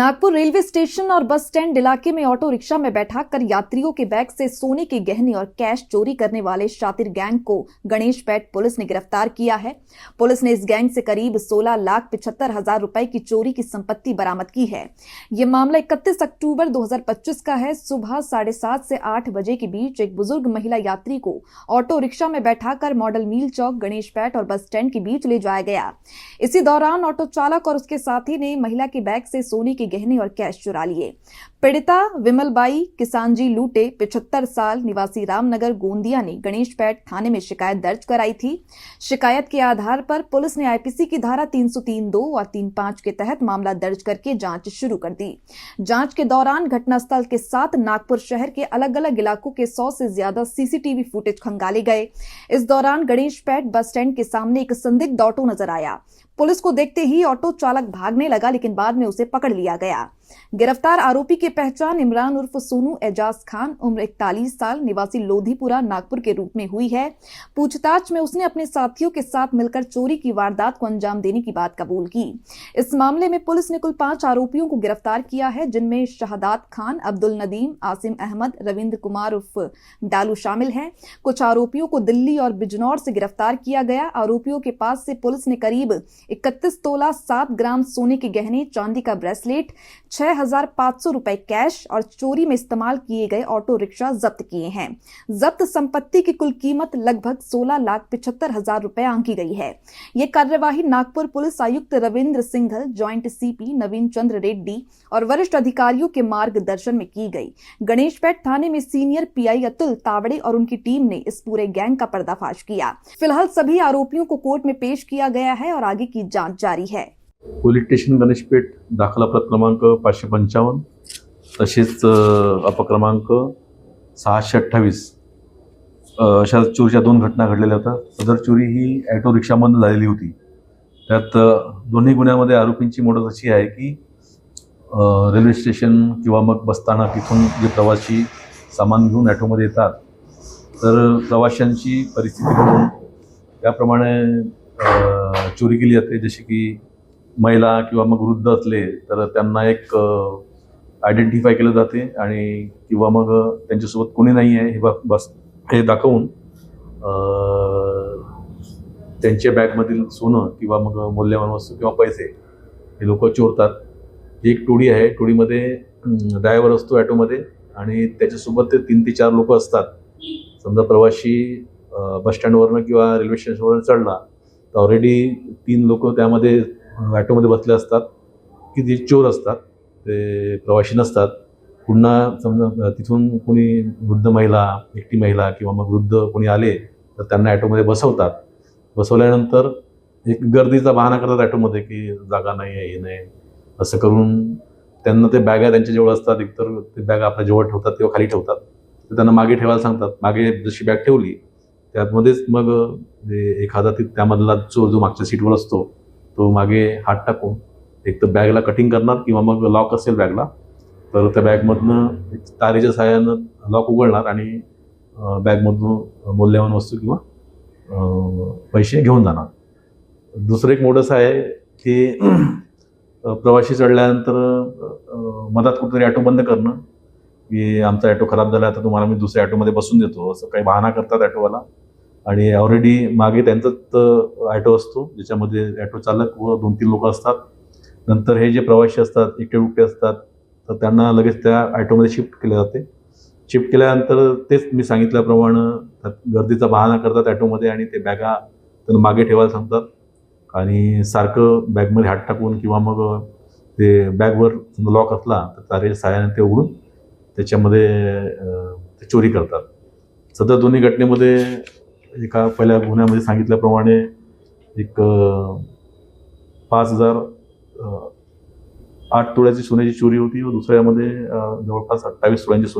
Nagpur railway station और bus stand इलाके में ऑटो रिक्शा में बैठाकर यात्रियों के बैग से सोने के गहने और कैश चोरी करने वाले शातिर गैंग को गणेशपेट पुलिस ने गिरफ्तार किया है। पुलिस ने इस गैंग से करीब 16,75,000 रुपए की चोरी की संपत्ति बरामद की है। यह मामला 31 अक्टूबर 2025 का है। सुबह 7:30 से 8 बजे के बीच एक बुजुर्ग महिला यात्री को ऑटो रिक्शा में बैठाकर मॉडल मील चौक, गणेशपेट और बस स्टैंड के बीच ले जाया गया। इसी दौरान ऑटो चालक और उसके साथी ने महिला के बैग से सोने के गहने और कैश चुरा लिए। पीड़िता विमलबाई किसानजी लूटे 75 साल निवासी रामनगर गोंदिया ने गणेशपेट थाने में शिकायत दर्ज कराई थी। शिकायत के आधार पर पुलिस ने आईपीसी की धारा 303(2) और 305 के तहत मामला दर्ज करके जांच शुरू कर दी। जांच के दौरान घटनास्थल के साथ नागपुर शहर के अलग अलग इलाकों के 100 से ज्यादा सीसीटीवी फुटेज खंगाले गए। इस दौरान गणेशपेट बस स्टैंड के सामने एक संदिग्ध ऑटो नजर आया। पुलिस को देखते ही ऑटो चालक भागने लगा, लेकिन बाद में उसे पकड़ लिया गया। गिरफ्तार आरोपी की पहचान इमरान उर्फ सोनू एजाज खान, उम्र 41 साल, निवासी लोधीपुरा, नागपुर के रूप में हुई है। पूछताछ में उसने अपने साथियों के साथ मिलकर चोरी की वारदात को अंजाम देने की बात कबूल की। इस मामले में पुलिस ने कुल 5 आरोपियों को गिरफ्तार किया है, जिनमें शहादात खान, अब्दुल नदीम, आसिम अहमद, रविंद्र कुमार उर्फ डालू शामिल हैं। कुछ आरोपियों को दिल्ली और बिजनौर से गिरफ्तार किया गया। आरोपियों के पास से पुलिस ने करीब 31 तोला 7 ग्राम सोने के गहने, चांदी का ब्रेसलेट, 6,500 रुपए कैश और चोरी में इस्तेमाल किए गए ऑटो रिक्शा जब्त किए हैं। जब्त संपत्ति की कुल कीमत लगभग 16,75,000 रुपए आंकी गई है। ये कार्यवाही नागपुर पुलिस आयुक्त रविंद्र सिंघल, ज्वाइंट सीपी नवीन चंद्र रेड्डी और वरिष्ठ अधिकारियों के मार्गदर्शन में की गई। गणेशपेट थाने में सीनियर पीआई अतुल तावड़े और उनकी टीम ने इस पूरे गैंग का पर्दाफाश किया। फिलहाल सभी आरोपियों को कोर्ट में पेश किया गया है और आगे की जांच जारी है। पोलीस स्टेशन गणेशपेट दाखला प्रत क्रमांक 555, तसेच अपक्रमांक 628 अशा चोरीच्या 2 घटना घडलेल्या होत्या। सदर चोरी ही ॲटो रिक्षामधून झालेली होती। त्यात दोन्ही गुन्ह्यामध्ये आरोपींची मोडस अशी आहे की रेल्वे स्टेशन किंवा मग बसस्थानक इथून जे प्रवासी सामान घेऊन ॲटोमध्ये येतात, तर प्रवाशांची परिस्थिती बघून त्याप्रमाणे चोरी केली जाते। जशी की महिला किंवा मग वृद्ध असले तर त्यांना एक आयडेंटिफाय केलं जाते आणि किंवा मग त्यांच्यासोबत कोणी नाही आहे हे दाखवून त्यांच्या बॅगमधील सोनं किंवा मग मौल्यवान वस्तू किंवा पैसे हे लोक चोरतात। एक टोळी आहे, टोळीमध्ये ड्रायव्हर असतो ॲटोमध्ये आणि त्याच्यासोबत ते 3 ते 4 लोक असतात। समजा प्रवासी बसस्टँडवरनं किंवा रेल्वे स्टेशनवरून चढला तर ऑलरेडी 3 लोक त्यामध्ये ॲटोमध्ये बसले असतात की जे चोर असतात, ते प्रवासी नसतात। पुन्हा समजा तिथून कोणी वृद्ध महिला, एकटी महिला किंवा मग वृद्ध कोणी आले तर त्यांना ॲटोमध्ये बसवतात। बसवल्यानंतर एक गर्दीचा बहाणा करतात ॲटोमध्ये की जागा नाही आहे, हे नाही, असं करून त्यांना ते बॅगा त्यांच्याजवळ असतात। एकतर ते बॅग आपल्या जवळ ठेवतात किंवा खाली ठेवतात, तर त्यांना मागे ठेवायला सांगतात। मागे जशी बॅग ठेवली त्यामध्येच मग एखादा त्यामधला चोर जो मागच्या सीटवर असतो तो मागे हात टाकून एक तर बॅगला कटिंग करणार किंवा मग लॉक असेल बॅगला तर त्या बॅगमधनं तारेच्या सहाय्यानं लॉक उघडणार आणि बॅगमधून मौल्यवान वस्तू किंवा पैसे घेऊन जाणार। दुसरं एक मोडस आहे की प्रवासी चढल्यानंतर मधात कुठेतरी ॲटो बंद करणं की आमचा ॲटो खराब झाला, आता तुम्हाला मी दुसऱ्या ॲटोमध्ये बसून देतो, असं काही बहाणा करतात ॲटोवाला। आणि ऑलरेडी मागे त्यांचाच ॲटो असतो ज्याच्यामध्ये ॲटो चालक व 2-3 लोक असतात। नंतर हे जे प्रवासी असतात, एकटे असतात, तर त्यांना लगेच त्या ॲटोमध्ये शिफ्ट केले जाते। शिफ्ट केल्यानंतर तेच मी सांगितल्याप्रमाणे गर्दीचा बहाणा करतात ॲटोमध्ये आणि ते बॅगा त्यांना मागे ठेवायला सांगतात आणि सारखं बॅगमध्ये हात टाकून किंवा मग ते बॅगवर लॉक असला तर तारेच्या सहाय्याने ते उघडून त्याच्यामध्ये ते चोरी करतात। सदर दोन्ही घटनेमध्ये एका पहिल्या गुन्ह्यामध्ये सांगितल्याप्रमाणे एक 5,008 तोळ्याची सोन्याची चोरी होती व दुसऱ्यामध्ये जवळपास 28 तोळ्यांची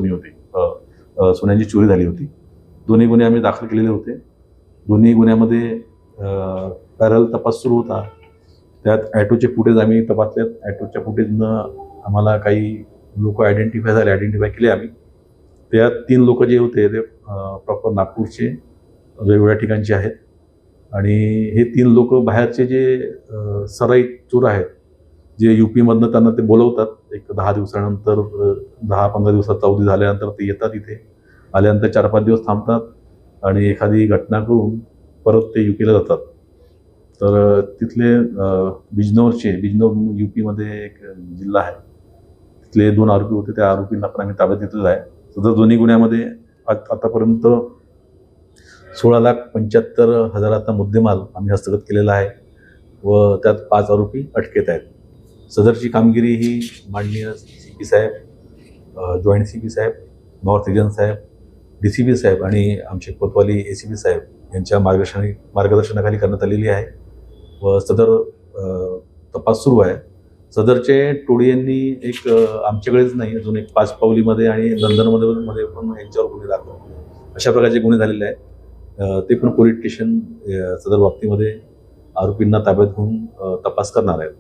सोन्याची चोरी झाली होती। दोन्ही गुन्हे आम्ही दाखल केलेले होते। दोन्ही गुन्ह्यामध्ये पॅरल तपास सुरू होता। त्यात ॲटोचे फुटेज आम्ही तपासलेत। ॲटोच्या फुटेजनं आम्हाला काही लोक आयडेंटिफाय केले आम्ही। त्यात 3 लोक जे होते ते प्रॉपर नागपूरचे वेगवेगळ्या ठिकाणचे आहेत आणि हे 3 लोक बाहेरचे जे सराईत चोर आहेत, जे यूपीमधनं त्यांना ते बोलवतात एक 10 दिवसानंतर 10-15 दिवसाचा अवधी झाल्यानंतर ते येतात इथे. आल्यानंतर 4-5 दिवस थांबतात आणि एखादी घटना करून परत ते UPला जातात. तर तिथले बिजनौर UPमध्ये एक जिल्हा आहे. तिथले 2 आरोपी होते. त्या आरोपींना पण आम्ही ताब्यात घेतलेलं आहे. सदर दोन्ही गुन्ह्यामध्ये आतापर्यंत 16,75,000चा मुद्देमाल आम्ही हस्तगत केलेला आहे व त्यात 5 आरोपी अटकेत आहेत. सदरची कामगिरी ही माननीय CP साहेब, जॉईंट CP साहेब, नॉर्थ रिजन साहेब, DCP साहेब आणि आमचे कोतवाली ACP साहेब यांच्या मार्गदर्शनाखाली करण्यात आलेली आहे व सदर तपास सुरू आहे. सदरचे टोळी एक आमच्याकडेच नाही, अजून एक पाचपावलीमध्ये आणि नंदनमध्ये पण यांच्यावर गुन्हे दाखल अशा प्रकारचे गुन्हे झालेले आहेत. ते पण पोलीस स्टेशन सदर बाबतीमध्ये आरोपींना ताब्यात घेऊन तपास करणार आहेत.